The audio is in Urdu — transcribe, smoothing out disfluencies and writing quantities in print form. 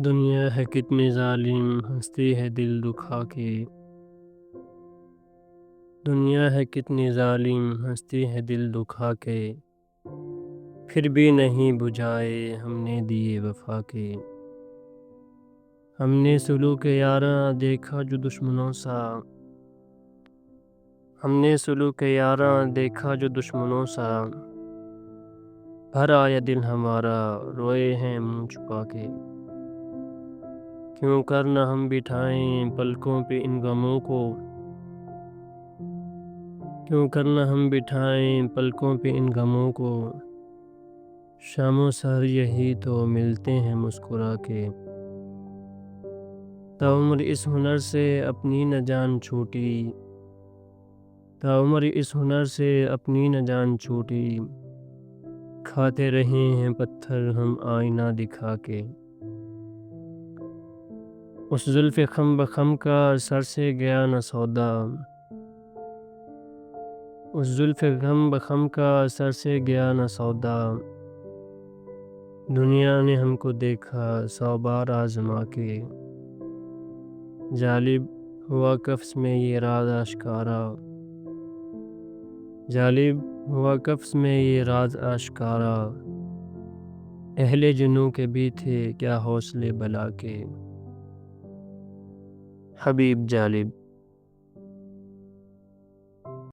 دنیا ہے کتنی ظالم، ہنستی ہے دل دکھا کے۔ دنیا ہے کتنی ظالم، ہنستی ہے دل دکھا کے۔ پھر بھی نہیں بجھائے ہم نے دیے وفا کے۔ ہم نے سلوک یاراں دیکھا جو دشمنوں سا۔ ہم نے سلوک یاراں دیکھا جو دشمنوں سا۔ بھر آیا دل ہمارا، روئے ہیں منہ چھپا کے۔ کیوں کر نہ ہم بٹھائیں پلکوں پہ ان غموں کو۔ کیوں کر نہ ہم بٹھائیں پلکوں پہ ان غموں کو۔ شام و سحر یہی تو ملتے ہیں مسکرا کے۔ تاعمر اس ہنر سے اپنی نہ جان چھوٹی۔ تاعمر اس ہنر سے اپنی نہ جان چھوٹی۔ کھاتے رہے ہیں پتھر ہم آئینہ دکھا کے۔ اس زلف خم بخم کا سر سے گیا نہ سودا۔ اس زلف خم بخم کا سر سے گیا نہ سودا۔ دنیا نے ہم کو دیکھا 100 بار آزما کے۔ جالب ہوا کفس میں یہ راز آشکارا۔ جالب ہوا کفس میں یہ راز آشکارا۔ اہل جنوں کے بھی تھے کیا حوصلے بلا کے۔ حبیب جالب۔